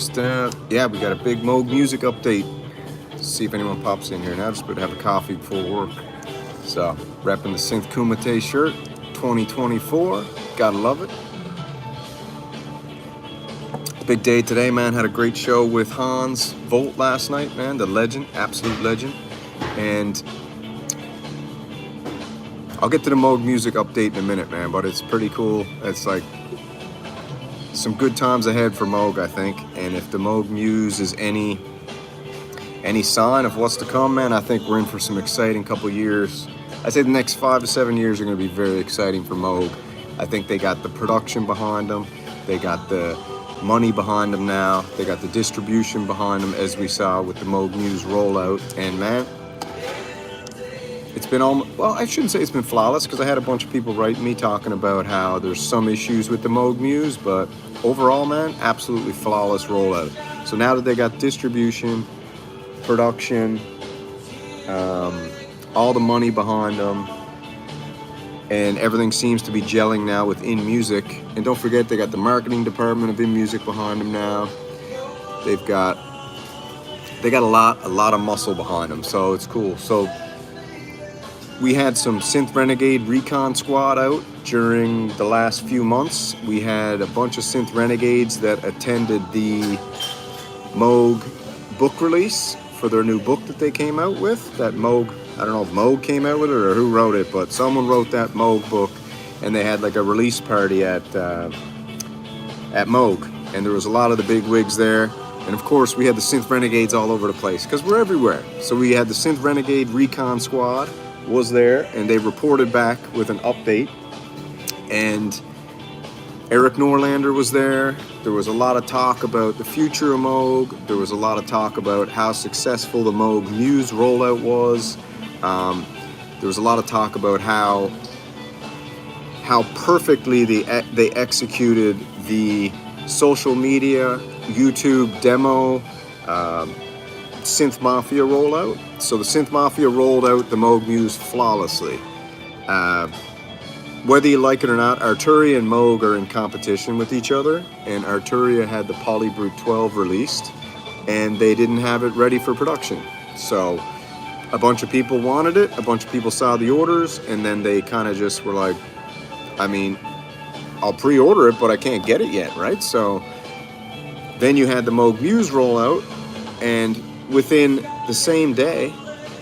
Just, yeah, we got a big Moog music update. Let's see if anyone pops in here now. Just about to have a coffee before work. So, repping the Synth Kumite shirt, 2024. Gotta love it. Big day today, man. Had a great show with Hans Volt last night, man. The legend, absolute legend. And I'll get to the Moog music update in a minute, man. But it's pretty cool. It's like some good times ahead for Moog, I think. And if the Moog Muse is any sign of what's to come, man, I think we're in for some exciting couple years. I'd say the next 5 to 7 years are going to be very exciting for Moog. I think they got the production behind them. They got the money behind them now. They got the distribution behind them, as we saw with the Moog Muse rollout. And man, it's been well, I shouldn't say it's been flawless, because I had a bunch of people write me talking about how there's some issues with the Moog Muse, but overall, man, absolutely flawless rollout. So now that they got distribution, production, all the money behind them, and everything seems to be gelling now with InMusic. And don't forget, they got the marketing department of InMusic behind them now. They got a lot of muscle behind them, so it's cool. So we had some Synth Renegade Recon Squad out during the last few months. We had a bunch of Synth Renegades that attended the Moog book release for their new book that they came out with. That Moog, I don't know if Moog came out with it or who wrote it, but someone wrote that Moog book, and they had like a release party at Moog, and there was a lot of the big wigs there. And of course, we had the Synth Renegades all over the place, because we're everywhere. So we had the Synth Renegade Recon Squad was there, and they reported back with an update. And Eric Norlander was there. There was a lot of talk about the future of Moog. There was a lot of talk about how successful the Moog Muse rollout was. There was a lot of talk about how perfectly they executed the social media, YouTube demo, Synth Mafia rollout. So the Synth Mafia rolled out the Moog Muse flawlessly. Whether you like it or not, Arturia and Moog are in competition with each other, and Arturia had the Polybrute 12 released, and they didn't have it ready for production. So a bunch of people wanted it, a bunch of people saw the orders, and then they kind of just were like, I mean, I'll pre-order it, but I can't get it yet, right? So then you had the Moog Muse rollout, and within the same day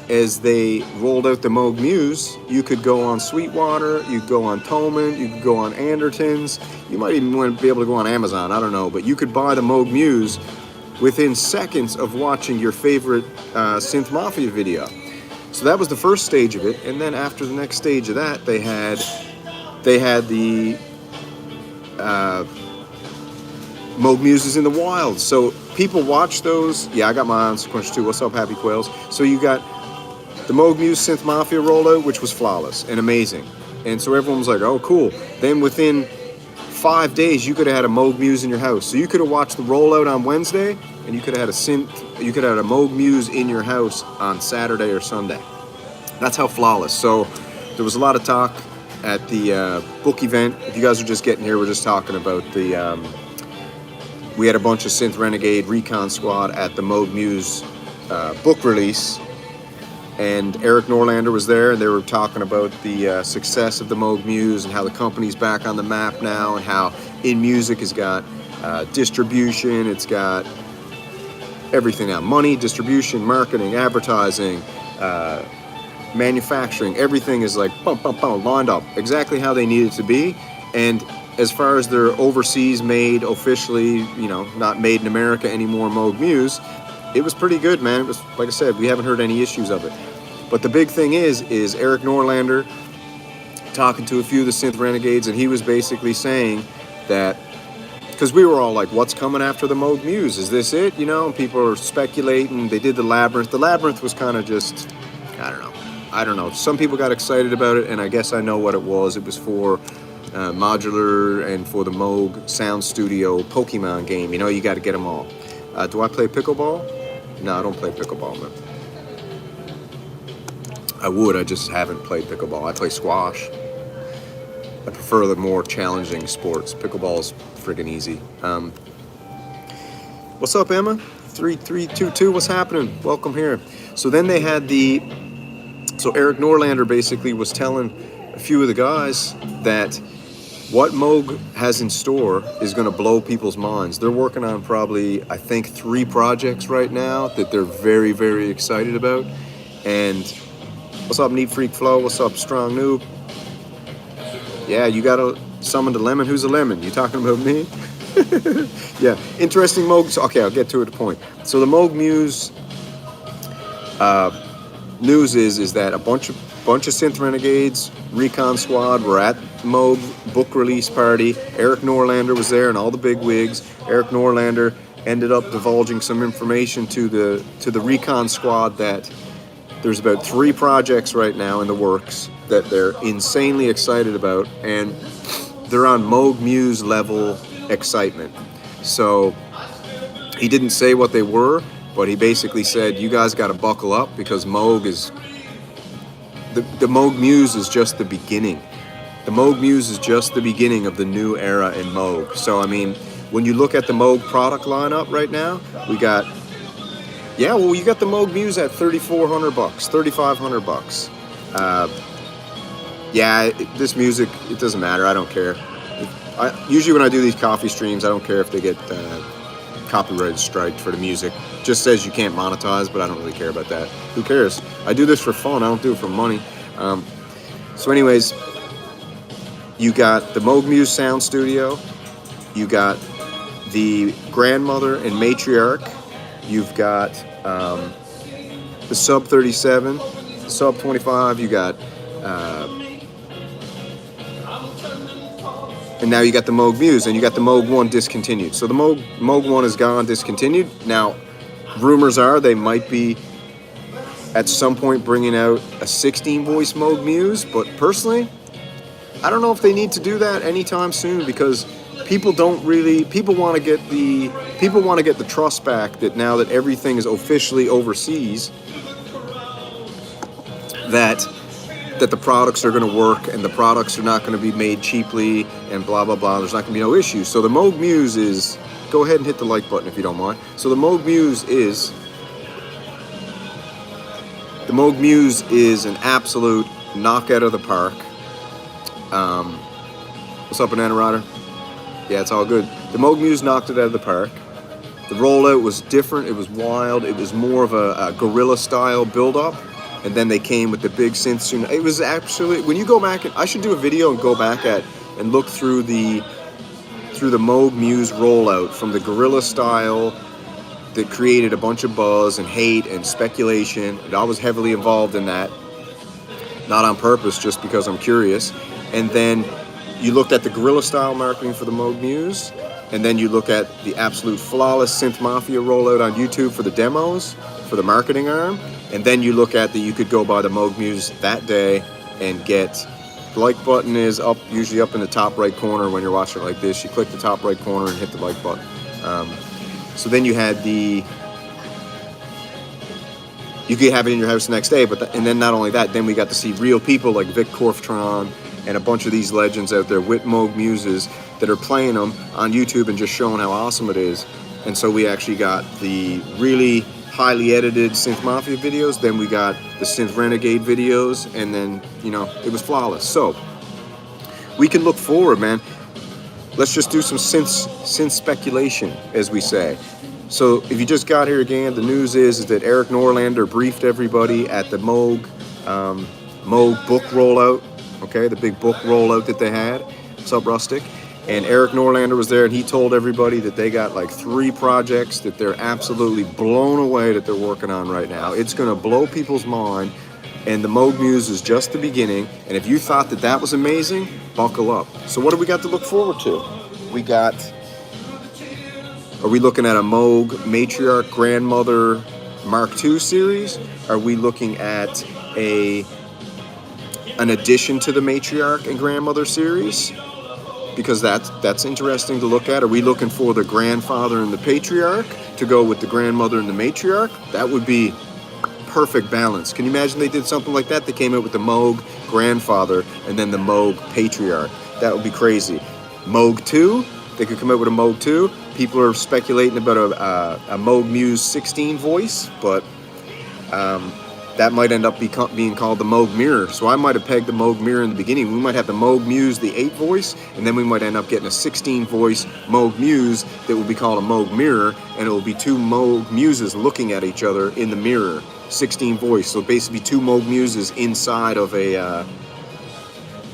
as they rolled out the Moog Muse, you could go on Sweetwater, you could go on Tolman, you could go on Anderton's, you might even be able to go on Amazon, I don't know, but you could buy the Moog Muse within seconds of watching your favorite Synth Mafia video. So that was the first stage of it, and then after the next stage of that, they had the Moog Muses in the wild. So people watch those. Yeah, I got my eye on Sequential too. What's up, Happy Quails? So you got the Moog Muse Synth Mafia rollout, which was flawless and amazing. And so everyone was like, oh, cool. Then within 5 days, you could have had a Moog Muse in your house. So you could have watched the rollout on Wednesday, and you could have had you could have had a Moog Muse in your house on Saturday or Sunday. That's how flawless. So there was a lot of talk at the book event. If you guys are just getting here, we're just talking about the we had a bunch of Synth Renegade Recon Squad at the Moog Muse book release, and Eric Norlander was there, and they were talking about the success of the Moog Muse and how the company's back on the map now, and how InMusic has got distribution, it's got everything now, money, distribution, marketing, advertising, manufacturing, everything is like lined up exactly how they need it to be. And as far as their overseas made, officially, not made in America anymore, Moog Muse, it was pretty good, man. It was, like I said, we haven't heard any issues of it. But the big thing is Eric Norlander talking to a few of the Synth Renegades, and he was basically saying that, because we were all like, what's coming after the Moog Muse? Is this it? And people are speculating. They did the Labyrinth. The Labyrinth was kind of just, I don't know. Some people got excited about it, and I guess I know what it was. It was for modular and for the Moog Sound Studio Pokemon game. You got to get them all. Do I play pickleball? No, I don't play pickleball, man. I would, I just haven't played pickleball. I play squash. I prefer the more challenging sports. Pickleball is friggin' easy. What's up, Emma? 3322, what's happening? Welcome here. So then they had so Eric Norlander basically was telling a few of the guys that what Moog has in store is going to blow people's minds. They're working on probably, I think, 3 projects right now that they're very, very excited about. And what's up, Neat Freak Flow? What's up, Strong Noob? Yeah, you got to summon the lemon. Who's a lemon? You talking about me? Yeah, interesting Moog. Okay, I'll get to it at the point. So the Moog Muse news is that a bunch of synth renegades, Recon Squad were at Moog book release party. Eric Norlander was there and all the big wigs. Eric Norlander ended up divulging some information to the Recon Squad that there's about 3 projects right now in the works that they're insanely excited about, and they're on Moog Muse level excitement. So he didn't say what they were, but he basically said, you guys got to buckle up because Moog is the Moog Muse is just the beginning. The Moog Muse is just the beginning of the new era in Moog. So I mean, when you look at the Moog product lineup right now, you got the Moog Muse at $3,400, $3,500. This music, it doesn't matter. I don't care. Usually when I do these coffee streams, I don't care if they get copyright striked for the music. Just says you can't monetize, but I don't really care about that. Who cares? I do this for fun. I don't do it for money. So anyways, you got the Moog Muse Sound Studio. You got the Grandmother and Matriarch. You've got the Sub 37, the Sub 25. You got and now you got the Moog Muse, and you got the Moog 1 discontinued. So the Moog 1 is gone, discontinued. Now, rumors are they might be at some point bringing out a 16-voice Moog Muse, but personally, I don't know if they need to do that anytime soon because people want to get the trust back that now that everything is officially overseas, that the products are going to work and the products are not going to be made cheaply and blah, blah, blah. There's not going to be no issues. So the Moog Muse is, go ahead and hit the like button if you don't mind. So the Moog Muse is an absolute knockout of the park. What's up, Banana Rider? Yeah, it's all good. The Moog Muse knocked it out of the park. The rollout was different. It was wild. It was more of a guerrilla style build-up. And then they came with the big synths. It was actually, when you go back, I should do a video and go back and look through the Moog Muse rollout from the guerrilla style that created a bunch of buzz and hate and speculation. And I was heavily involved in that, not on purpose, just because I'm curious. And then you looked at the guerrilla style marketing for the Moog Muse, and then you look at the absolute flawless Synth Mafia rollout on YouTube for the demos, for the marketing arm. And then you look at you could go buy the Moog Muse that day and get, the like button is usually up in the top right corner when you're watching it like this. You click the top right corner and hit the like button. So then you had you could have it in your house the next day, and then not only that, then we got to see real people like Vic Korftron and a bunch of these legends out there with Moog Muses that are playing them on YouTube and just showing how awesome it is. And so we actually got the really highly edited Synth Mafia videos, then we got the Synth Renegade videos, and then, it was flawless. So, we can look forward, man. Let's just do some synth speculation, as we say. So, if you just got here again, the news is that Eric Norlander briefed everybody at the Moog book rollout, okay, the big book rollout that they had. What's up, Rustic? And Eric Norlander was there, and he told everybody that they got like 3 projects that they're absolutely blown away that they're working on right now. It's going to blow people's mind, and the Moog Muse is just the beginning. And if you thought that was amazing, buckle up. So what do we got to look forward to? Are we looking at a Moog Matriarch Grandmother Mark II series? Are we looking at an addition to the Matriarch and Grandmother series? Because that's interesting to look at. Are we looking for the grandfather and the patriarch to go with the grandmother and the matriarch? That would be perfect balance. Can you imagine they did something like that? They came out with the Moog grandfather and then the Moog patriarch. That would be crazy. Moog 2, they could come out with a Moog 2. People are speculating about a Moog Muse 16 voice, but that might end up being called the Moog Mirror. So I might have pegged the Moog Mirror in the beginning. We might have the Moog Muse, the 8 voice, and then we might end up getting a 16 voice Moog Muse that will be called a Moog Mirror, and it will be two Moog Muses looking at each other in the mirror. 16 voice. So basically 2 Moog Muses inside of a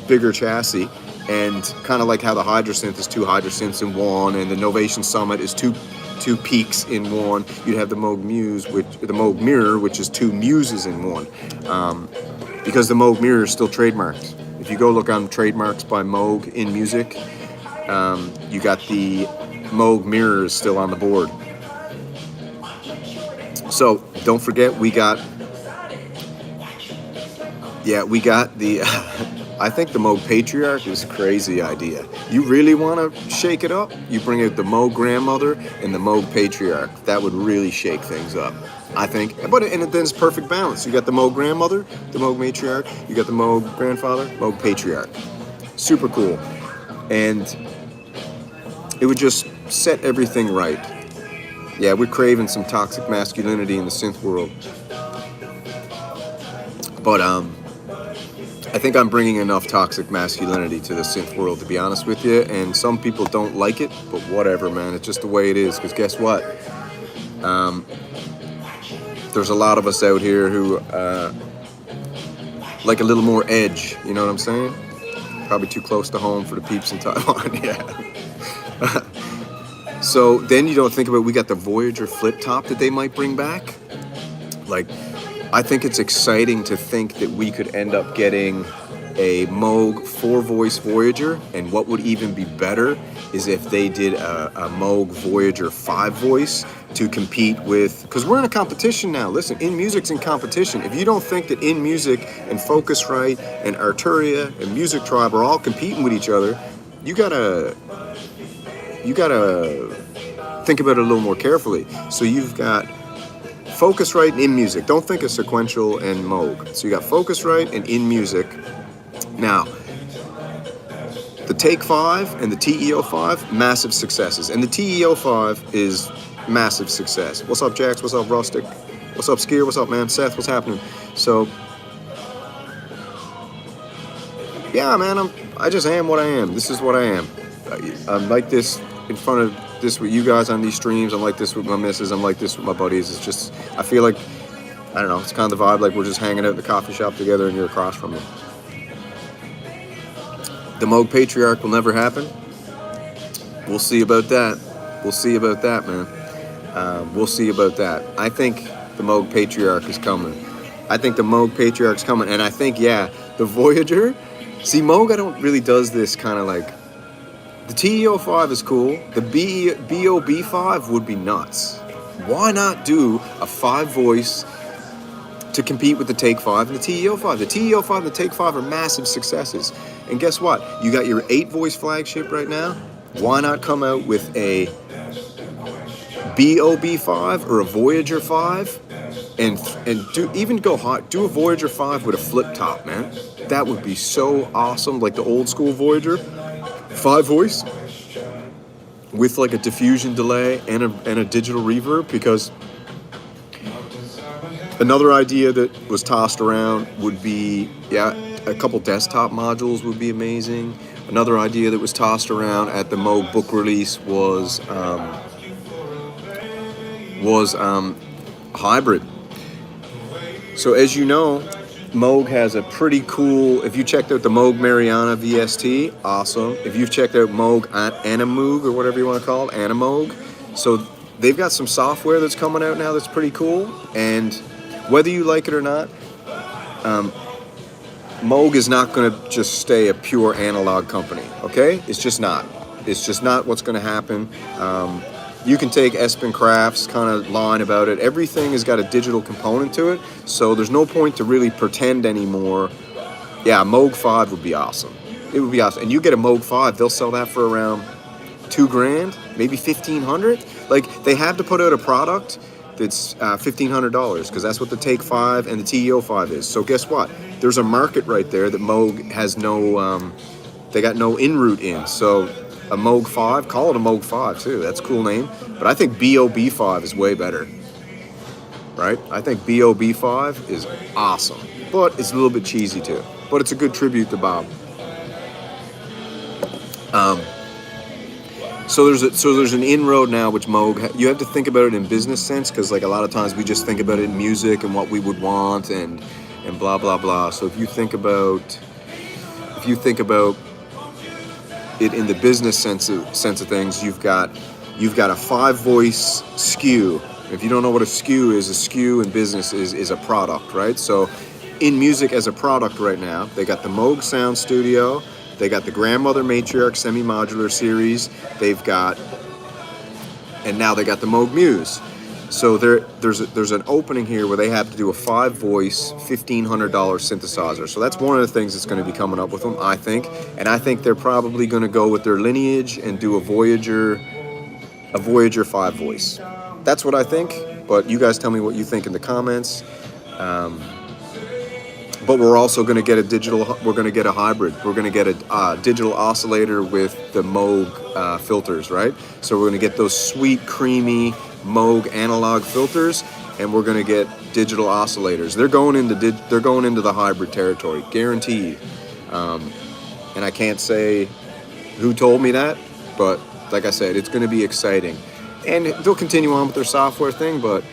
bigger chassis. And kind of like how the Hydrasynth is 2 Hydrasynths in one, and the Novation Summit is two peaks in one. You'd have the Moog Muse, the Moog Mirror, which is 2 Muses in one, because the Moog Mirror is still trademarked. If you go look on Trademarks by Moog in music, you got the Moog Mirror is still on the board. So don't forget, we got the. I think the Moog Patriarch is a crazy idea. You really want to shake it up? You bring out the Moog Grandmother and the Moog Patriarch. That would really shake things up, I think. And then it's perfect balance. You got the Moog Grandmother, the Moog Matriarch. You got the Moog Grandfather, Moog Patriarch. Super cool. And it would just set everything right. Yeah, we're craving some toxic masculinity in the synth world. But, I think I'm bringing enough toxic masculinity to the synth world, to be honest with you, and some people don't like it, but whatever, man. It's just the way it is, because guess what? There's a lot of us out here who like a little more edge, you know what I'm saying? Probably too close to home for the peeps in Taiwan, yeah. So then you don't think about, we got the Voyager flip top that they might bring back. Like, I think it's exciting to think that we could end up getting a Moog 4-voice Voyager, and what would even be better is if they did a Moog Voyager 5-voice to compete with, because we're in a competition now. Listen, In Music's in competition. If you don't think that In Music and Focusrite and Arturia and Music Tribe are all competing with each other, you gotta think about it a little more carefully. So you've got Focusrite and In Music. Don't think of Sequential and Moog. So you got Focusrite and In Music. Now, the Take 5 and the TE-05, massive successes. And the TE-05 is massive success. What's up, Jax? What's up, Rustic? What's up, Skier? What's up, man? Seth, what's happening? So, yeah, man, I just am what I am. This is what I am. I'm like this in front of this with you guys on these streams. I'm like this with my missus. I'm like this with my buddies. It's just, I feel like, I don't know, it's kind of the vibe, like we're just hanging out in the coffee shop together and you're across from me. The Moog Patriarch will never happen. We'll see about that. We'll see about that, man. We'll see about that. I think the Moog Patriarch is coming. I think the Moog Patriarch's coming. And I think, yeah, the Voyager. See, Moog, I don't really does this kind of like, the TE-05 is cool. The BOB5 would be nuts. Why not do a 5-voice to compete with the Take 5 and the TE-05? The TE-05 and the Take 5 are massive successes. And guess what? You got your 8-voice flagship right now. Why not come out with a BOB5 or a Voyager 5 and do a Voyager 5 with a flip top, man? That would be so awesome, like the old school Voyager 5-voice with like a diffusion delay and a digital reverb. Because another idea that was tossed around would be, a couple desktop modules would be amazing. Another idea that was tossed around at the Moog book release was hybrid. So as you know, Moog has a pretty cool, if you checked out the Moog Mariana VST, awesome. If you've checked out Moog Animoog, or whatever you want to call it, Animoog, so they've got some software that's coming out now that's pretty cool. And whether you like it or not, Moog is not going to just stay a pure analog company, okay? It's just not. It's just not what's going to happen. You can take Espen Craft's kind of line about it. Everything has got a digital component to it, so there's no point to really pretend anymore. Yeah, Moog 5 would be awesome. It would be awesome. And you get a Moog 5, they'll sell that for around $2,000, maybe $1,500. Like, they have to put out a product that's $1,500, because that's what the Take 5 and the TE-05 is. So guess what? There's a market right there that Moog has no, they got no in-route in. So a Moog 5. Call it a Moog 5 too. That's a cool name. But I think BOB5 is way better. Right? I think BOB5 is awesome. But it's a little bit cheesy too. But it's a good tribute to Bob. So there's an inroad now, which Moog, you have to think about it in business sense, because like a lot of times we just think about it in music and what we would want and blah blah blah. So if you think about it in the business sense of things, you've got a 5-voice SKU. If you don't know what a SKU in business is a product, right? So in music as a product right now, they got the Moog Sound Studio. They got the Grandmother Matriarch Semi-Modular Series. And now they got the Moog Muse. So there's an opening here where they have to do a 5-voice, $1,500 synthesizer. So that's one of the things that's going to be coming up with them, I think. And I think they're probably going to go with their lineage and do a Voyager 5-voice. That's what I think. But you guys tell me what you think in the comments. But we're also going to get we're going to get a hybrid. We're going to get a digital oscillator with the Moog filters, right? So we're going to get those sweet, creamy Moog analog filters, and we're going to get digital oscillators. They're going into the hybrid territory, guaranteed. And I can't say who told me that, but like I said, it's going to be exciting. And they'll continue on with their software thing, but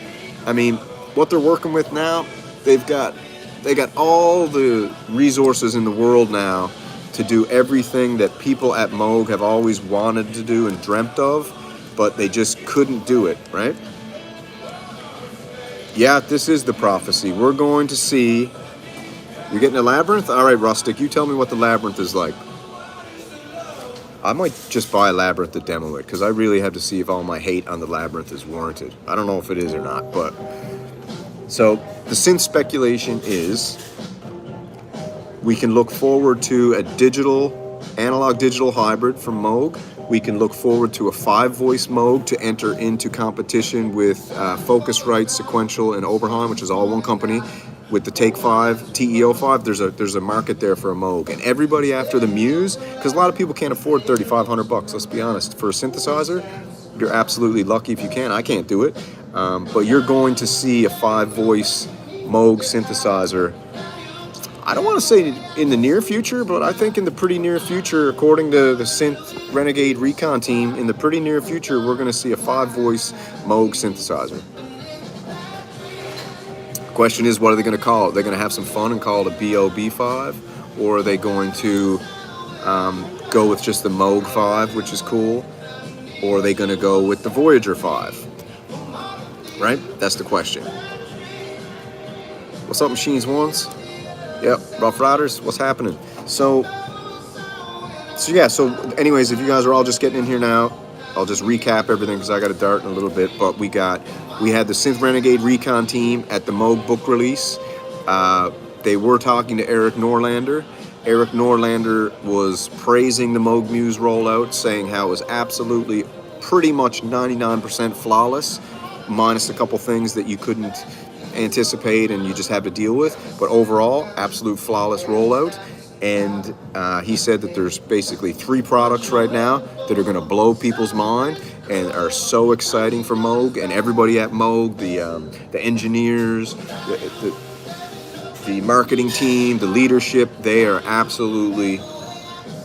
I mean, what they're working with now, they got all the resources in the world now to do everything that people at Moog have always wanted to do and dreamt of, but they just couldn't do it, right? Yeah, this is the prophecy. We're going to see... You're getting a Labyrinth? All right, Rustic, you tell me what the Labyrinth is like. I might just buy a Labyrinth to demo it, because I really have to see if all my hate on the Labyrinth is warranted. I don't know if it is or not, but... So, the synth speculation is we can look forward to a analog-digital hybrid from Moog. We can look forward to a 5-voice Moog to enter into competition with Focusrite, Sequential, and Oberheim, which is all one company. With the Take 5, TE05, there's a market there for a Moog. And everybody after the Muse, because a lot of people can't afford $3,500, let's be honest. For a synthesizer, you're absolutely lucky if you can. I can't do it. But you're going to see a 5-voice Moog synthesizer. I don't want to say in the near future, but I think in the pretty near future, according to the Synth Renegade Recon team, in the pretty near future, we're going to see a 5-voice Moog synthesizer. The question is, what are they going to call it? They're going to have some fun and call it a BOB5, or are they going to go with just the Moog 5, which is cool, or are they going to go with the Voyager 5? Right? That's the question. What's up, Machines Ones? Yep, Rough Riders, what's happening? So anyways, if you guys are all just getting in here now, I'll just recap everything because I got to dart in a little bit. But we had the Synth Renegade Recon team at the Moog book release. They were talking to Eric Norlander. Eric Norlander was praising the Moog Muse rollout, saying how it was absolutely pretty much 99% flawless, minus a couple things that you couldn't anticipate and you just have to deal with. But overall, absolute flawless rollout. And he said that there's basically 3 products right now that are going to blow people's mind and are so exciting for Moog and everybody at Moog, the engineers, the marketing team, the leadership. They are absolutely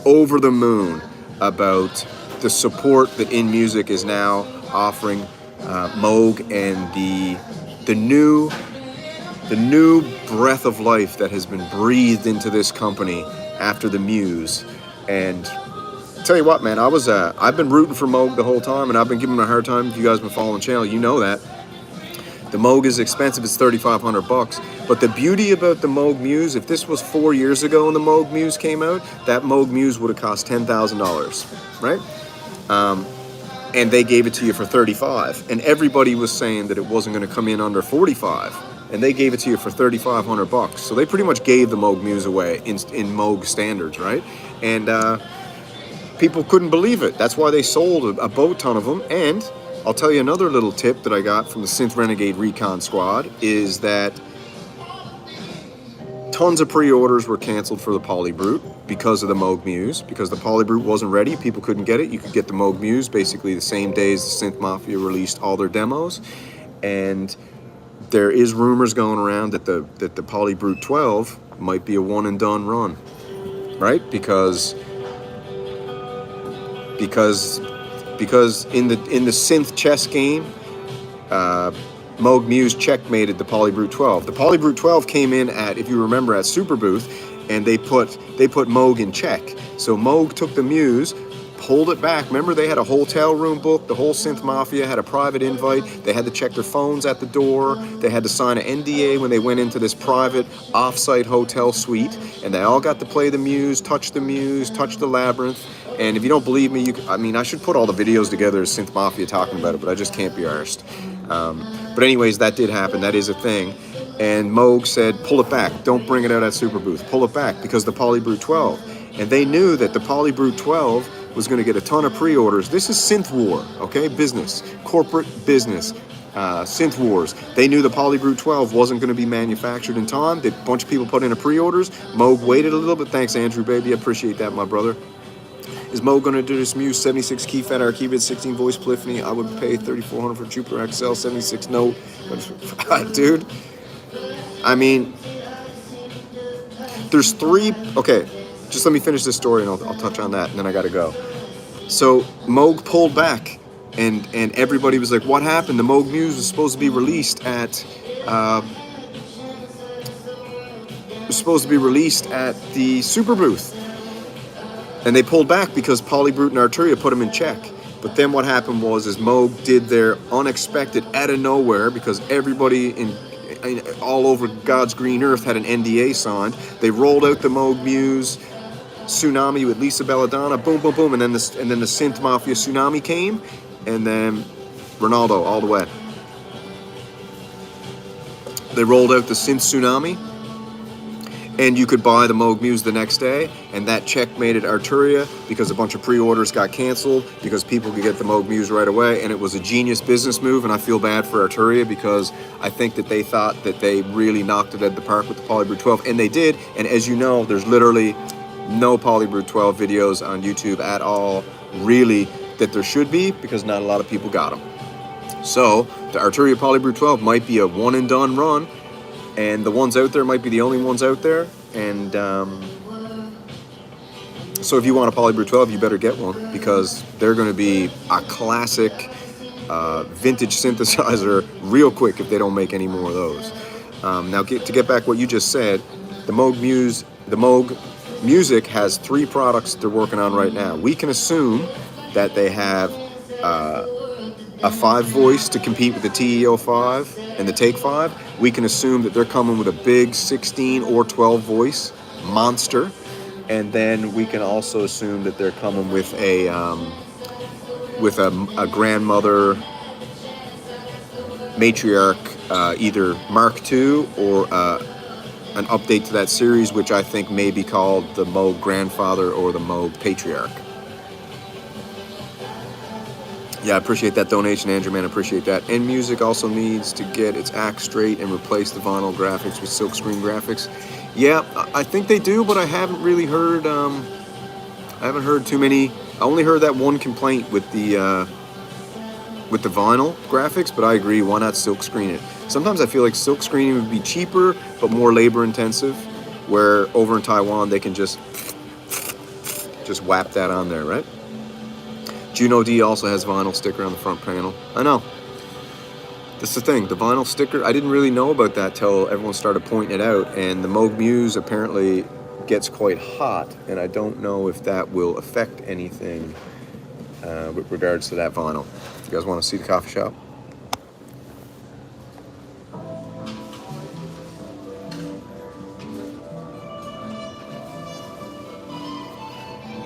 over the moon about the support that In Music is now offering Moog and the new breath of life that has been breathed into this company after the Muse. And tell you what, man, I've been rooting for Moog the whole time, and I've been giving them a hard time. If you guys been following the channel, you know that the Moog is expensive. It's $3,500. But the beauty about the Moog Muse, if this was 4 years ago and the Moog Muse came out, that Moog Muse would have cost $10,000, right? And they gave it to you for $35,000, and everybody was saying that it wasn't going to come in under $45,000. And they gave it to you for $3,500. So they pretty much gave the Moog Muse away in Moog standards, right? And people couldn't believe it. That's why they sold a boat ton of them. And I'll tell you another little tip that I got from the Synth Renegade Recon squad is that tons of pre-orders were canceled for the Polybrute because of the Moog Muse, because the Polybrute wasn't ready. People couldn't get it. You could get the Moog Muse basically the same day as the Synth Mafia released all their demos. And there is rumors going around that the Polybrute 12 might be a one and done run, right? Because in the synth chess game, Moog Muse checkmated the Polybrute 12. The Polybrute 12 came in at, if you remember, at Super Booth, and they put Moog in check. So Moog took the Muse, pulled it back. Remember, they had a hotel room booked. The whole Synth Mafia had a private invite. They had to check their phones at the door. They had to sign an NDA when they went into this private off-site hotel suite, and they all got to play the Muse, touch the Labyrinth. And if you don't believe me, I should put all the videos together as Synth Mafia talking about it, but I just can't be arsed. But anyways, that did happen. That is a thing. And Moog said, pull it back. Don't bring it out at Super Booth. Pull it back because the Polybrute 12. And they knew that the Polybrute 12 was going to get a ton of pre-orders. This is Synth War, okay? Business, corporate business, Synth Wars. They knew the Polybrute 12 wasn't going to be manufactured in time. A bunch of people put in a pre-orders. Moog waited a little bit. Thanks, Andrew, baby. I appreciate that, my brother. Is Moog going to do this Muse 76 key fat Archived 16 voice polyphony? I would pay $3,400 for Jupiter XL 76 note. Dude, I mean, there's three. Okay, just let me finish this story and I'll touch on that, and then I got to go. So Moog pulled back, and everybody was like, "What happened?" The Moog Muse was supposed to be released at the Super Booth. And they pulled back because Polybrute and Arturia put them in check. But then what happened was Moog did their unexpected out of nowhere, because everybody in all over God's green earth had an NDA signed. They rolled out the Moog Muse Tsunami with Lisa Belladonna, boom, boom, boom, and then the Synth Mafia Tsunami came, and then Ronaldo all the way. They rolled out the Synth Tsunami, and you could buy the Moog Muse the next day, and that checkmated Arturia because a bunch of pre-orders got canceled because people could get the Moog Muse right away, and it was a genius business move, and I feel bad for Arturia because I think that they thought that they really knocked it out of the park with the Polybrute 12, and they did, and as you know, there's literally no Polybrute 12 videos on YouTube at all, really, that there should be, because not a lot of people got them. So, the Arturia Polybrute 12 might be a one-and-done run, and the ones out there might be the only ones out there. And so if you want a Polybrute 12, you better get one, because they're going to be a classic vintage synthesizer real quick if they don't make any more of those. Now, to get back what you just said, the Moog Music has 3 products they're working on right now. We can assume that they have a 5 voice to compete with the TE-05 and the Take 5. We can assume that they're coming with a big 16 or 12 voice monster, and then we can also assume that they're coming with a grandmother matriarch, either Mark II or an update to that series, which I think may be called the Moog Grandfather or the Moog Patriarch. Yeah, I appreciate that donation, Andrew, man. I appreciate that. And Music also needs to get its act straight and replace the vinyl graphics with silkscreen graphics. Yeah, I think they do, but I haven't really heard. I haven't heard too many. I only heard that one complaint with the vinyl graphics, but I agree. Why not silkscreen it? Sometimes I feel like silkscreening would be cheaper but more labor intensive. Where over in Taiwan they can just whap that on there, right? Juno D also has vinyl sticker on the front panel. I know. That's the thing. The vinyl sticker, I didn't really know about that till everyone started pointing it out. And the Moog Muse apparently gets quite hot. And I don't know if that will affect anything with regards to that vinyl. You guys want to see the coffee shop?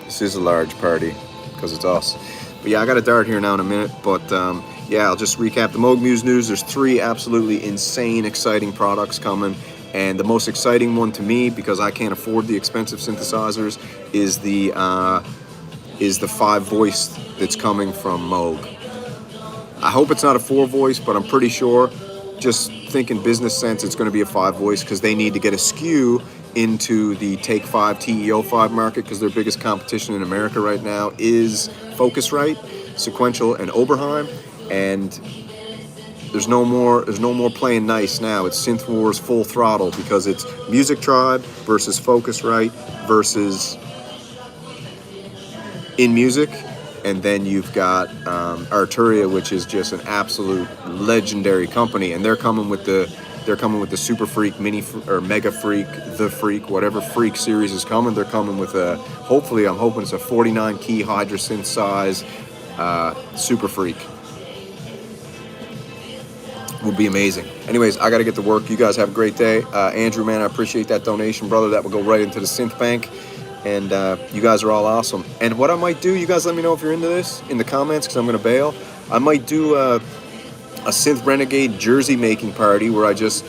This is a large party because it's us. But yeah, I got a dart here now in a minute, but yeah, I'll just recap the Moog Muse news. There's 3 absolutely insane, exciting products coming, and the most exciting one to me, because I can't afford the expensive synthesizers, is the 5 voice that's coming from Moog. I hope it's not a 4 voice, but I'm pretty sure, just thinking business sense, it's going to be a 5 voice, because they need to get a SKU into the Take 5 TE-05 market, because their biggest competition in America right now is Focusrite, Sequential, and Oberheim. And there's no more playing nice now. It's Synth Wars full throttle, because it's Music Tribe versus Focusrite versus In Music, and then you've got Arturia, which is just an absolute legendary company, and they're coming with the Super Freak, or Mega Freak, The Freak, whatever Freak series is coming. They're coming with I'm hoping it's a 49 key Hydrasynth size Super Freak. Would be amazing. Anyways, I got to get to work. You guys have a great day. Andrew, man, I appreciate that donation, brother. That will go right into the synth bank. And you guys are all awesome. And what I might do, you guys let me know if you're into this in the comments, because I'm going to bail. I might do a Synth Renegade jersey making party where I just,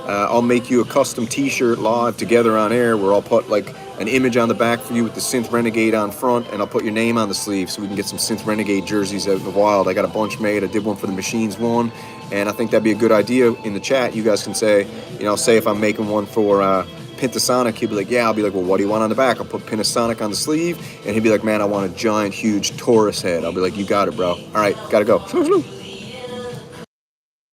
I'll make you a custom t-shirt live together on air, where I'll put like an image on the back for you with the Synth Renegade on front, and I'll put your name on the sleeve so we can get some Synth Renegade jerseys out in the wild. I got a bunch made. I did one for the Machines one, and I think that'd be a good idea. In the chat, you guys can say, say if I'm making one for Pentasonic, he'd be like, yeah. I'll be like, well, what do you want on the back? I'll put Pentasonic on the sleeve, and he'd be like, man, I want a giant, huge Taurus head. I'll be like, you got it, bro. All right, gotta go.